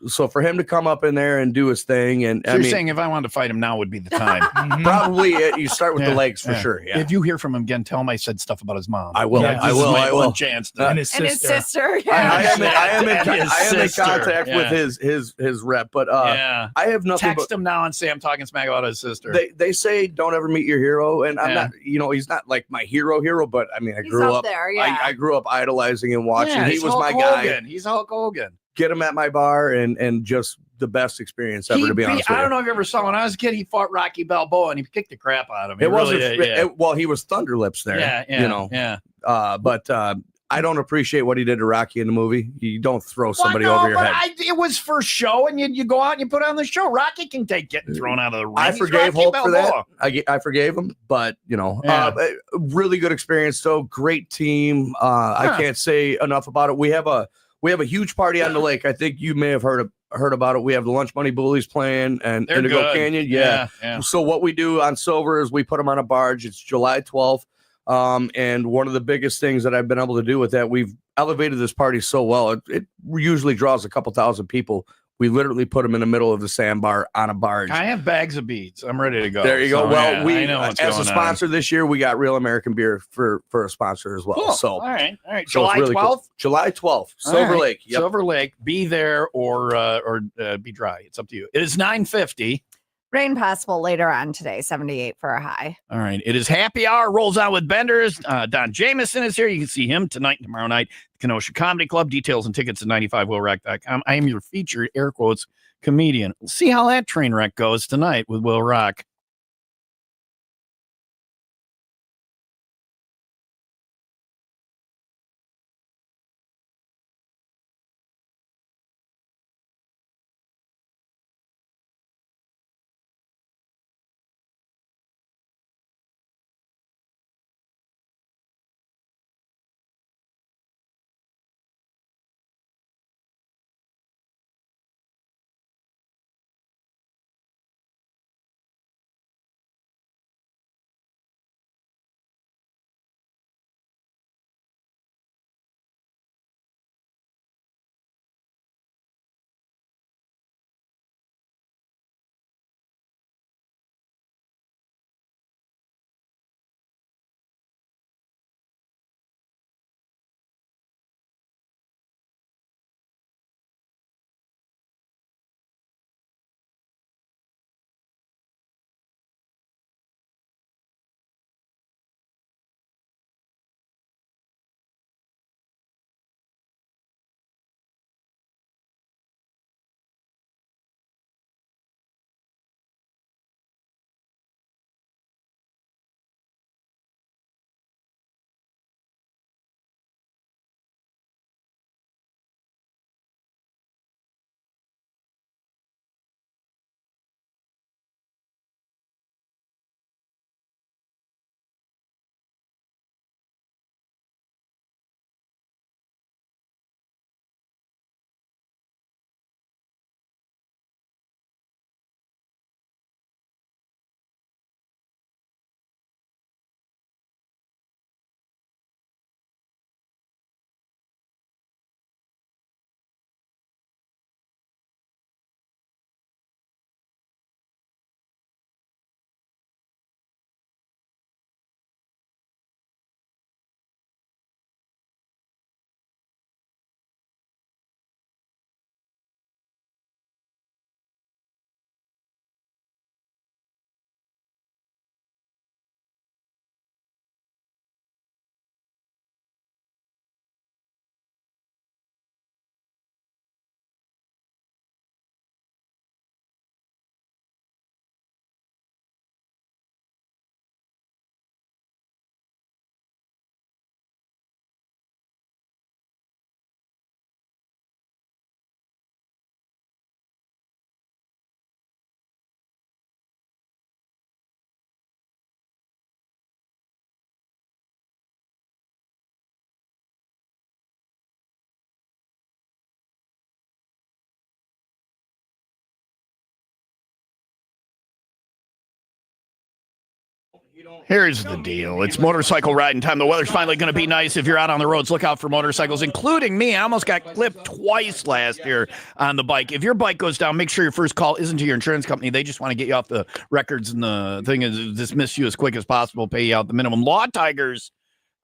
So for him to come up in there and do his thing, and so you're saying if I wanted to fight him now would be the time. Probably you start with the legs for sure. Yeah. If you hear from him again, tell him I said stuff about his mom. I will. I will. Chance and his sister. Yeah. I am in contact with his rep, but I have nothing. Text him now and say I'm talking smack about his sister. They say don't ever meet your hero, and I'm not. You know, he's not like my hero, but I mean, I grew up there. I grew up idolizing and watching. Yeah, he was Hulk my Hogan. guy. He's Hulk Hogan. Get him at my bar and just the best experience ever, to be honest with you. I don't know if you ever saw when I was a kid, he fought Rocky Balboa and he kicked the crap out of him. Well, he was Thunder Lips there. Yeah. You know. But I don't appreciate what he did to Rocky in the movie. You don't throw somebody over your head. It was for show, and you go out and you put on the show. Rocky can take getting thrown out of the ring. I forgave Hulk for that. I forgave him, but you know, really good experience. So great team. I can't say enough about it. We have a huge party on the lake. I think you may have heard about it. We have the Lunch Money Bullies playing and Indigo Canyon. Yeah. So what we do on Silver is we put them on a barge. It's July 12th. And one of the biggest things that I've been able to do with that, we've elevated this party so well. It usually draws a couple thousand people. We literally put them in the middle of the sandbar on a barge. I have bags of beads. I'm ready to go. There you go. Well, we as a sponsor on. This year, we got Real American Beer for a sponsor as well. Cool. So all right. So July 12th. Cool. July 12th, Silver Lake. Yep. Silver Lake. Be there or be dry. It's up to you. It is 9:50. Rain possible later on today, 78 for a high. All right. It is happy hour. Rolls on with Benders. Don Jameson is here. You can see him tonight and tomorrow night. Kenosha Comedy Club. Details and tickets at 95willrock.com. I am your featured air quotes comedian. We'll see how that train wreck goes tonight with Will Rock. Here's the deal. It's motorcycle riding time. The weather's finally going to be nice. If you're out on the roads, look out for motorcycles, including me. I almost got clipped twice last year on the bike. If your bike goes down, make sure your first call isn't to your insurance company. They just want to get you off the records, and the thing is dismiss you as quick as possible, pay you out the minimum. Law Tigers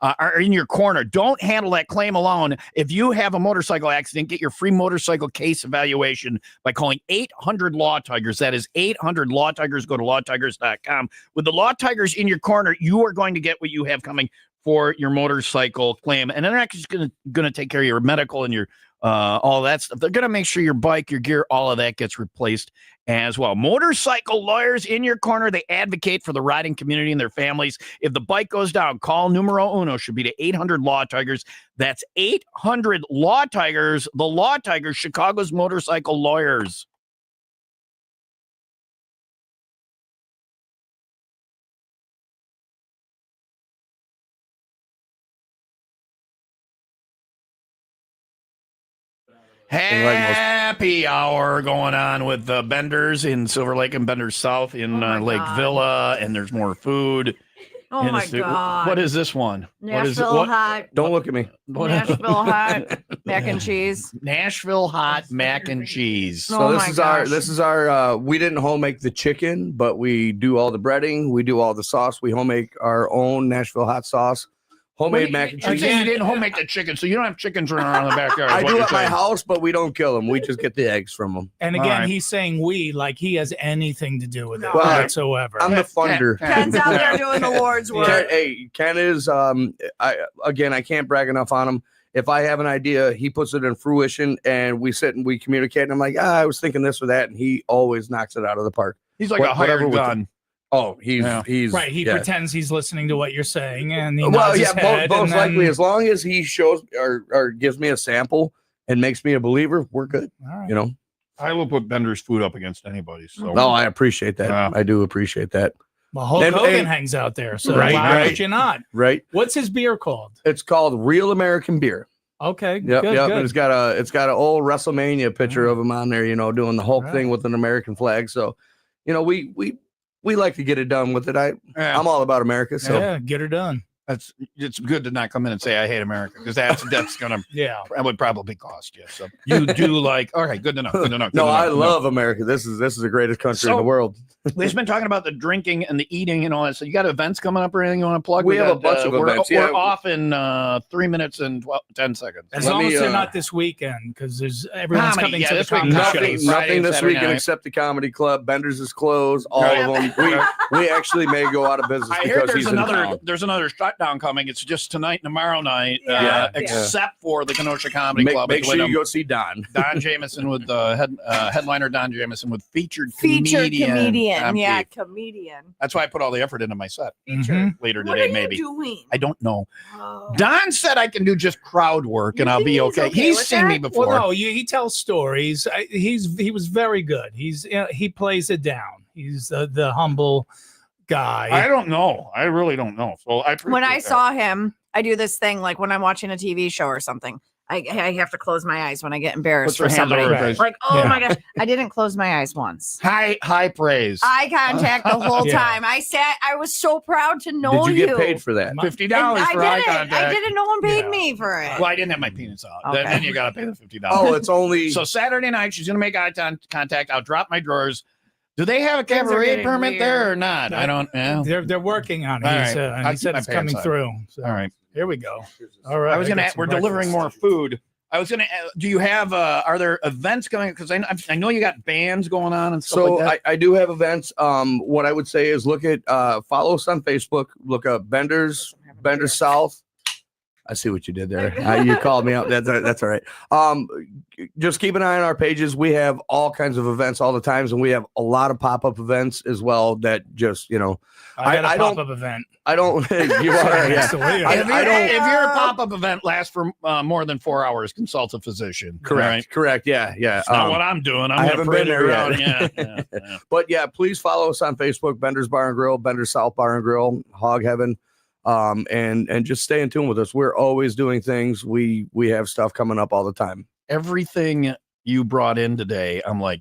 are in your corner. Don't handle that claim alone. If you have a motorcycle accident, get your free motorcycle case evaluation by calling 800 Law Tigers. That is 800 Law Tigers. Go to lawtigers.com. With the Law Tigers in your corner, you are going to get what you have coming for your motorcycle claim, and they're not just going to take care of your medical and your all that stuff. They're going to make sure your bike, your gear, all of that gets replaced as well. Motorcycle lawyers in your corner. They advocate for the riding community and their families. If the bike goes down, call numero uno should be to 800 Law Tigers. That's 800 Law Tigers. The Law Tigers, Chicago's motorcycle lawyers. Happy hour going on with the Benders in Silver Lake and Benders South in Lake Villa, and there's more food. Oh my God. What is this one? Nashville hot. Don't look at me. Nashville hot mac and cheese. Nashville hot mac and cheese. So this is our we didn't home make the chicken, but we do all the breading, we do all the sauce. We home make our own Nashville hot sauce. Homemade mac and cheese. You didn't home make the chicken, so you don't have chickens running around the backyard. I do at my house, but we don't kill them. We just get the eggs from them. And again, he's saying we, like he has anything to do with it whatsoever. I'm the funder. Ken's out there doing the Lord's work. Ken is, I can't brag enough on him. If I have an idea, he puts it in fruition, and we sit and we communicate. And I'm like, I was thinking this or that, and he always knocks it out of the park. He's like a hired gun. Oh, he's right. He pretends he's listening to what you're saying, and he most likely, as long as he shows or gives me a sample and makes me a believer, we're good. All right. You know, I will put Bender's food up against anybody. So no, I appreciate that. I do appreciate that. Well, Hulk Hogan hangs out there, so why would you not? Right. What's his beer called? It's called Real American Beer. Okay. Yep. Good. And it's got an old WrestleMania picture of him on there. You know, doing the Hulk thing with an American flag. So, you know, we like to get it done with it. I'm all about America. So get her done. It's good to not come in and say I hate America, because that's gonna that would probably cost you. So you do like, all right, good to know. No, I love America. This is the greatest country in the world. We've been talking about the drinking and the eating and all that. So you got events coming up or anything you want to plug? We have a bunch of events. We're off in 3 minutes and 10 seconds. As long as they're not this weekend, because everyone's coming to the comedy shows. Nothing this weekend except the comedy club. Bender's is closed. All of them. We actually may go out of business because he's in town. There's another shutdown coming. It's just tonight and tomorrow night, except for the Kenosha Comedy Club. Make sure you go see Don. Don Jameson with headliner Don Jameson with featured comedian. Comedian. That's why I put all the effort into my set. Later What today, are maybe. you doing? I don't know. Oh. Don said I can do just crowd work and I'll be okay. He's seen me before. Well, no, he tells stories. He was very good. He plays it down. He's the humble guy. I don't know. I really don't know. So when I saw him, I do this thing like when I'm watching a TV show or something. I have to close my eyes when I get embarrassed for somebody. Like, my gosh, I didn't close my eyes once. High praise. Eye contact the whole time. I was so proud to know you. Did you get paid for that? $50 for eye contact. I didn't. No one paid me for it. Well, I didn't have my penis out. Okay. Then you got to pay the $50. Oh, it's only. So Saturday night, she's going to make eye contact. I'll drop my drawers. Do they have a cabaret permit there or not? I don't know. They're working on it. Right. He said it's coming through. So. All right. Here we go. All right. We're delivering more food. I was going to, do you have, are there events going? Because I know you got bands going on and stuff like that. I do have events. What I would say is follow us on Facebook. Look up Benders South. I see what you did there. You called me out. That's all right. Just keep an eye on our pages. We have all kinds of events all the times, and we have a lot of pop-up events as well that just, I got a pop-up event. I don't. You are. Yeah. If your pop-up event lasts for more than 4 hours, consult a physician. Correct. Right? Correct. Yeah. It's not what I'm doing. I haven't been there yet. Yeah. But yeah, please follow us on Facebook, Bender's Bar and Grill, Bender's South Bar and Grill, Hog Heaven. And just stay in tune with us. We're always doing things. We have stuff coming up all the time. Everything you brought in today, I'm like,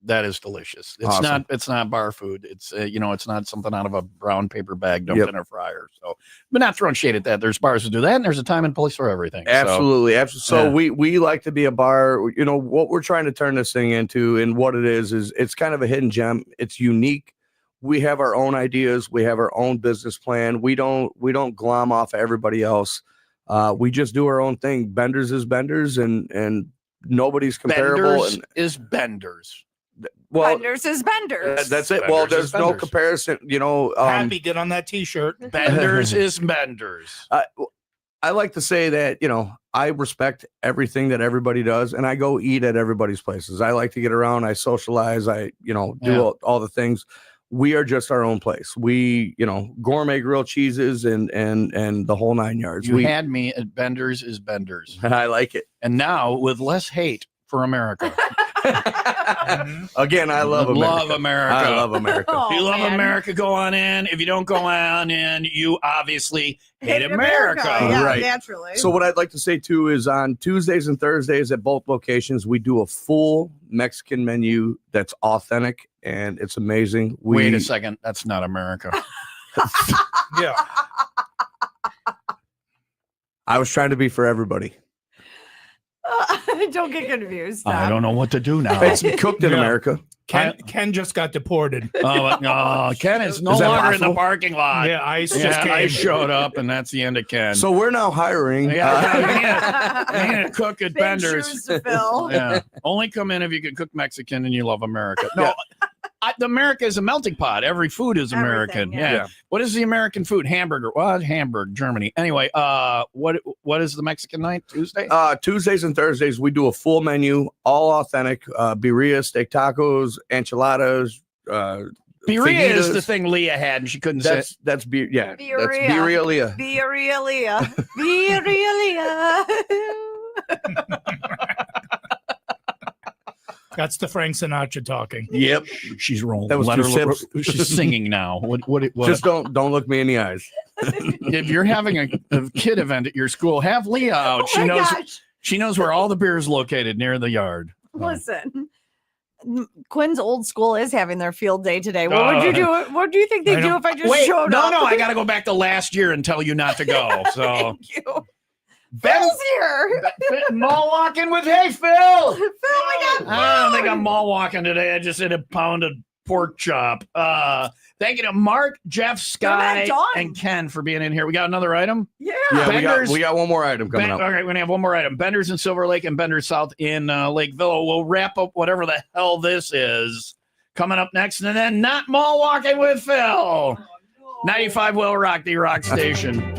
That is delicious. It's Awesome. not. It's not bar food. It's it's not something out of a brown paper bag dumped Yep. in a fryer. So, but not throwing shade at that. There's bars that do that, and there's a time and place for everything. Absolutely. So yeah. we like to be a bar. What we're trying to turn this thing into, and what it is it's kind of a hidden gem. It's unique. We have our own ideas. We have our own business plan. We don't glom off everybody else. We just do our own thing. Benders is Benders, and nobody's comparable. Benders is Benders. Well, Benders is Benders. that's it. Benders Well, is there's no Benders. comparison. Happy, get on that T-shirt. Benders is Benders. I like to say that, I respect everything that everybody does, and I go eat at everybody's places. I like to get around. I socialize. I, do all the things. We are just our own place. We, gourmet grilled cheeses and the whole 9 yards. You had me at Benders is Benders. I like it. And now with less hate for America. Again, I love America. Love America. I love America. Oh, If you love man. America, go on in. If you don't go on in, you obviously hate America. Yeah, Right. naturally. So what I'd like to say too is on Tuesdays and Thursdays at both locations, we do a full Mexican menu that's authentic and it's amazing. Wait a second. That's not America. Yeah. I was trying to be for everybody. Don't get confused. I don't know what to do now. It's cooked in Yeah. America. Ken just got deported. Ken is no Is that longer in the possible? parking lot. Yeah, ICE just Yeah, came. I showed up, and that's the end of Ken. So we're now hiring. you need to cook at Big Benders. shoes to fill. Yeah, only come in if you can cook Mexican and you love America. No, the America is a melting pot. Every food is American. Everything, Yeah. yeah. What is the American food? Hamburger. What? Hamburg, Germany. Anyway, what is the Mexican night? Tuesday. Tuesdays and Thursdays, we do a full menu, all authentic. Birria, steak tacos, enchiladas. Birria is fajitas. the thing Leah had, and she couldn't say. That's beer. Yeah, Birria. that's birria, Leah. That's the Frank Sinatra talking. Yep. She's rolling. That was Let two her- sips. She's singing now. What? Just don't look me in the eyes. If you're having a kid event at your school, have Leah out. Oh my gosh. She knows where all the beer is located near the yard. Listen, Quinn's old school is having their field day today. What would you do? What do you think they I do know. if I just Wait, showed no, up? I got to go back to last year and tell you not to go. So, Thank you. Ben, Phil's here. mall walking with Hey Phil. Phil, we got I don't think food. I'm mall walking today. I just ate a pound of pork chop. Thank you to Mark, Jeff, Sky, done. and Ken for being in here. We got another item. Yeah. Yeah, Benders- we got one more item coming up. All right, we're gonna have one more item. Benders in Silver Lake and Benders South in Lake Villa. We'll wrap up whatever the hell this is coming up next, and then not mall walking with Phil. 95 Will Rock, the rock station.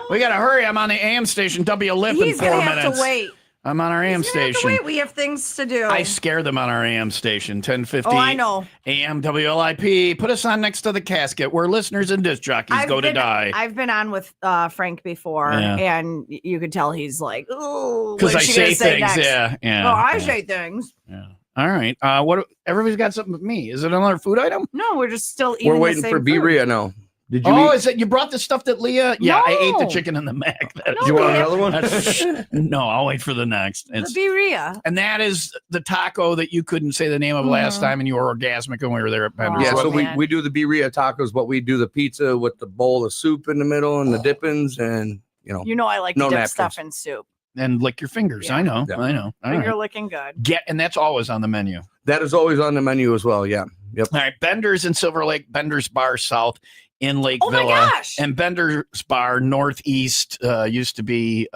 We got to hurry. I'm on the AM station, WLIP, in He's 4 gonna minutes. have to wait. I'm on our AM He's gonna have to station. wait. We have things to do. I scare them on our AM station, 1050. Oh, I know. AM WLIP. Put us on next to the casket where listeners and disc jockeys go to die. I've been on with Frank before, Yeah. and you could tell he's like, oh, Because I say things. Yeah. Oh, I say things. Yeah. All right. What? Everybody's got something with me. Is it another food item? No, we're just still eating. We're waiting for B-Ria now. Did you Oh, eat? is it you brought the stuff that Leah? Yeah, I ate the No. chicken in the Mac. No, Do you want another one? No, I'll wait for the next. The birria. And that is the taco that you couldn't say the name of last time, and you were orgasmic when we were there at Bender's. Yeah, Oh, so man. we do the birria tacos, but we do the pizza with the bowl of soup in the middle and the dippings, and You know I like No to dip napkins. stuff in soup. And lick your fingers. Yeah. I know. Yeah. I know. All Finger right. licking good. And that's always on the menu. that is always on the menu as well. Yeah, yep. All right. Bender's in Silver Lake, Bender's Bar South in Lake Oh my Villa. gosh. And Bender's Bar Northeast used to be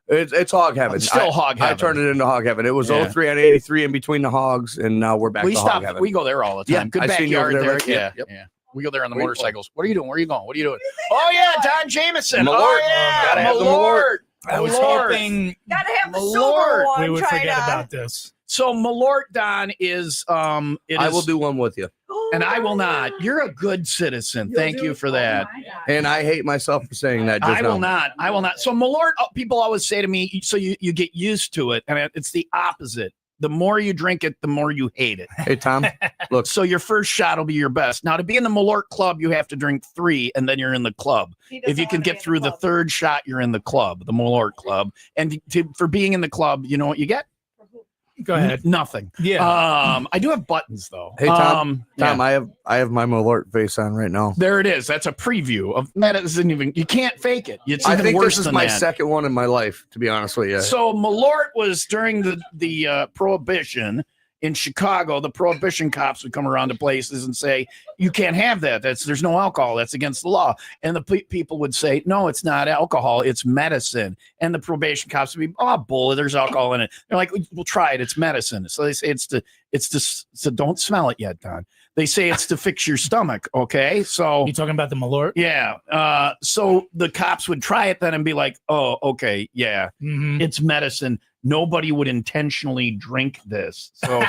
It's hog heaven. still hog heaven. I turned it into hog heaven. It was Yeah. 03 and 83 in between the hogs, and now we're back We to stop. hog heaven. We go there all the time. Yeah, Good I seen you over backyard there. there, Yeah, right? Yep. yeah. We go there on the Where you motorcycles. What are you doing? Where are you going? What are you doing? Oh yeah, Don Jameson. Malort. Oh yeah, Gotta have the Malort. I was Malort. hoping Gotta have the Malort. silver one. we would try forget to- about this. So Malort, Don, is I will do one with you, and I will not. You're a good citizen. Thank you for that. and I hate myself for saying that. Just I will now. not. I will not. So Malort, people always say to me, so you get used to it, and it's the opposite. The more you drink it, the more you hate it. Hey Tom, look, So your first shot will be your best. Now, to be in the Malort Club, you have to drink 3, and then you're in the club. If you can get through the third shot, you're in the club, the Malort Club. And for being in the club, you know what you get? Go ahead. Nothing. Yeah. I do have buttons though. Hey, Tom, yeah. I have my Malort face on right now. There it is. That's a preview of that. Isn't even. You can't fake it. It's I even think worse this is than my that. second one in my life, to be honest with you. So Malort was during the Prohibition in Chicago. The Prohibition cops would come around to places and say, "You can't have that. There's no alcohol. That's against the law." And the people would say, "No, it's not alcohol. It's medicine." And the probation cops would be, "Oh, bull. There's alcohol in it." They're like, "We'll try it. It's medicine." So they say so don't smell it yet, Don. They say it's to fix your stomach. Okay, so You talking about the Malort? yeah. So the cops would try it then and be like, "Oh, okay, yeah, Mm-hmm. it's medicine." Nobody would intentionally drink this. So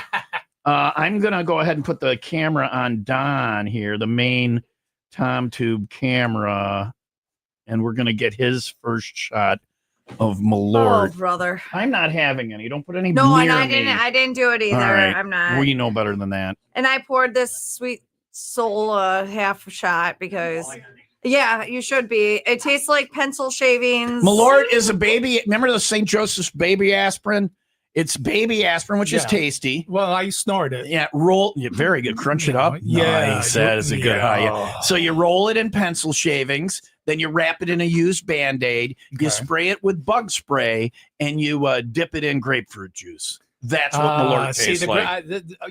I'm going to go ahead and put the camera on Don here, the main Tom Tube camera, and we're going to get his first shot of Oh, Malort. brother. I'm not having any. Don't put any No, and near I me. didn't. I didn't do it either. All right. I'm not. We know better than that. And I poured this sweet soul half shot because, yeah, you should be. It tastes like pencil shavings. Malort is a baby. Remember the St. Joseph's baby aspirin? It's baby aspirin, which is Yeah. tasty. Well, I snort it. Yeah, very good. Crunch it up. Yeah, Nice. That is a good high. yeah. So you roll it in pencil shavings, then you wrap it in a used Band-Aid, you Okay. spray it with bug spray, and you dip it in grapefruit juice. That's what Malort See, tastes like.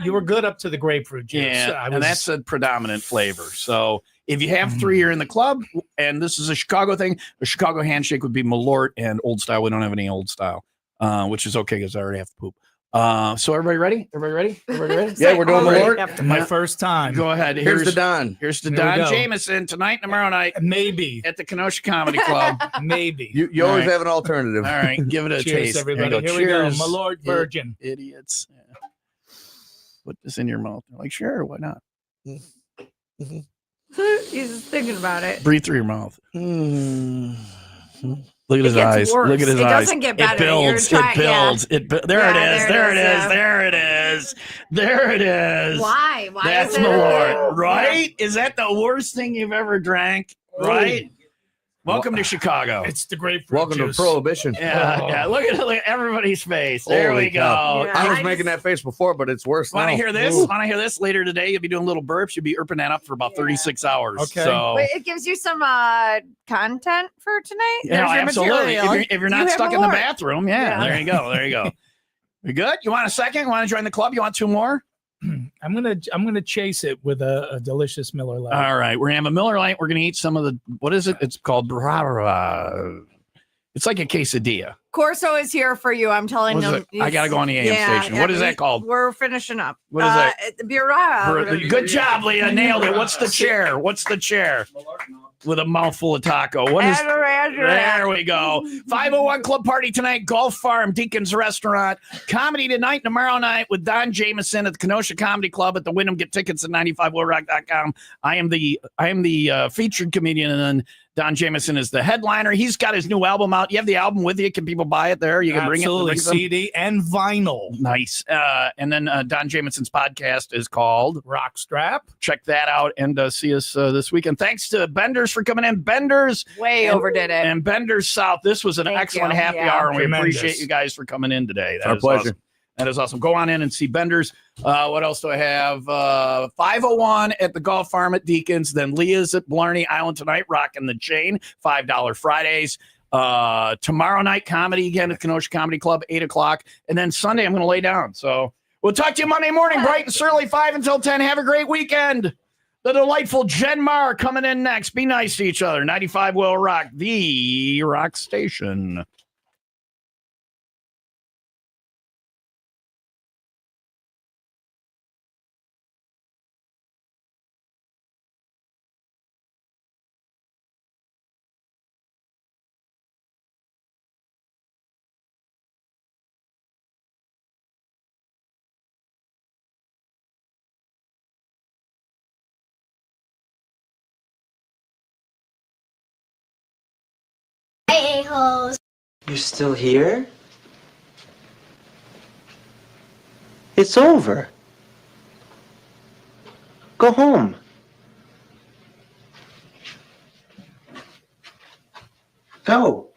you were good up to the grapefruit juice. Yeah, I and was, that's a predominant flavor. So if you have 3, you're in the club, and this is a Chicago thing. A Chicago handshake would be Malort and Old Style. We don't have any Old Style, which is okay because I already have to poop. So everybody ready? Everybody ready? Everybody ready? Yeah, we're doing Already Malort. after my my- first time. Go ahead. Here's the Don. Here's the Here we Don go. Jameson tonight, tomorrow night Maybe. at the Kenosha Comedy Club. Maybe. You All always right. have an alternative. All right, give it a Cheers, taste. everybody. There Here you we go. Cheers, Malort Virgin. idiots. Yeah. Put this in your mouth. They're like, sure, why not? He's thinking about it. Breathe through your mouth. Mm. Look at his gets eyes. worse. Look at his It eyes. doesn't get It better. You're builds. trying- It builds. There Yeah, it is. There it is. yeah. There it is. There it is. Why? Why That's is it? Malort, right? Is that the worst thing you've ever drank? Right? Welcome to Chicago. It's the grapefruit Welcome juice. to Prohibition. Yeah, Oh. yeah. Look at everybody's face. There Holy we go. cow. Yeah. I was I making just- that face before, but it's worse Want now. to hear this? Ooh. Want to hear this later today? You'll be doing little burps. You'll be erping that up for about 36 hours. Okay. So, Wait, it gives you some content for tonight. yeah, There's your absolutely. material. If you're You not have stuck in the Malort. bathroom, yeah, Yeah. there you go. There you go. We good? You want a second? Want to join the club? You want 2 more? I'm gonna chase it with a delicious Miller Lite. All right. We're gonna have a Miller Lite. We're gonna eat some of the what is it? It's called it's like a quesadilla. Corso is here for you. I'm telling What is them. it? I gotta go on the AM station. What is that called? We're finishing up. What is that? Birra. Good job, Leah. Nailed it. What's the chair? What's the chair? With a mouthful of taco. What is There we go. 501 Club Party tonight, Golf Farm, Deacon's Restaurant. Comedy tonight, tomorrow night with Don Jameson at the Kenosha Comedy Club at the Wyndham. Get tickets at 95willrock.com. I am the featured comedian, and then Don Jameson is the headliner. He's got his new album out. You have the album with you. Can people buy it there? You can bring it. CD and vinyl. Nice. And then Don Jameson's podcast is called Rockstrap. Check that out and see us this weekend. Thanks to Benders for coming in. Benders overdid it. And Benders South. This was an excellent happy hour, and we Tremendous. appreciate you guys for coming in today. Our pleasure. Awesome. That is awesome. Go on in and see Benders. What else do I have? 501 at the Golf Farm at Deacon's. Then Leah's at Blarney Island tonight, rocking the chain. $5 Fridays. Tomorrow night, comedy again at Kenosha Comedy Club, 8 o'clock. And then Sunday, I'm going to lay down. So we'll talk to you Monday morning, bright and early, 5 until 10. Have a great weekend. The delightful Jen Marr coming in next. Be nice to each other. 95 WIIL Rock, the rock station. A-holes. You're still here? It's over. Go home. Go.